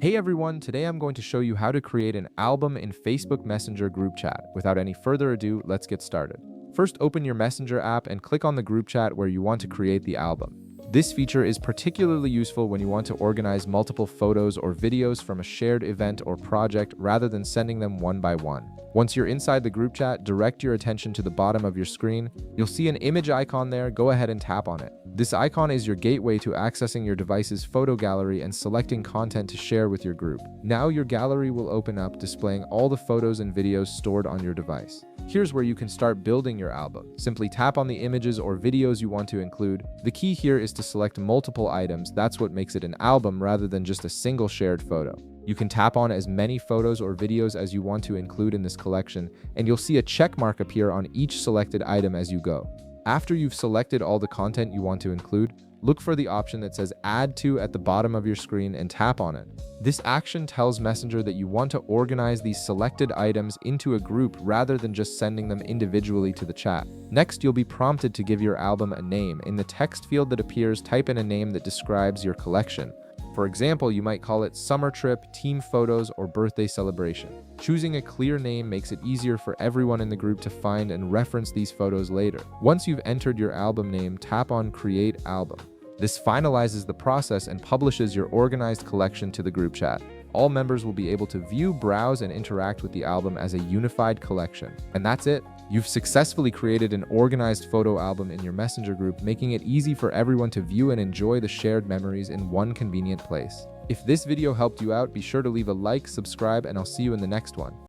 Hey everyone, today I'm going to show you how to create an album in Facebook Messenger group chat. Without any further ado, let's get started. First, open your Messenger app and click on the group chat where you want to create the album. This feature is particularly useful when you want to organize multiple photos or videos from a shared event or project rather than sending them one by one. Once you're inside the group chat, direct your attention to the bottom of your screen. You'll see an image icon there. Go ahead and tap on it. This icon is your gateway to accessing your device's photo gallery and selecting content to share with your group. Now your gallery will open up, displaying all the photos and videos stored on your device. Here's where you can start building your album. Simply tap on the images or videos you want to include. The key here is to select multiple items. That's what makes it an album rather than just a single shared photo. You can tap on as many photos or videos as you want to include in this collection, and you'll see a check mark appear on each selected item as you go. After you've selected all the content you want to include, look for the option that says Add to at the bottom of your screen and tap on it. This action tells Messenger that you want to organize these selected items into a group rather than just sending them individually to the chat. Next, you'll be prompted to give your album a name. In the text field that appears, type in a name that describes your collection. For example, you might call it Summer Trip, Team Photos, or Birthday Celebration. Choosing a clear name makes it easier for everyone in the group to find and reference these photos later. Once you've entered your album name, tap on Create Album. This finalizes the process and publishes your organized collection to the group chat. All members will be able to view, browse, and interact with the album as a unified collection. And that's it. You've successfully created an organized photo album in your Messenger group, making it easy for everyone to view and enjoy the shared memories in one convenient place. If this video helped you out, be sure to leave a like, subscribe, and I'll see you in the next one.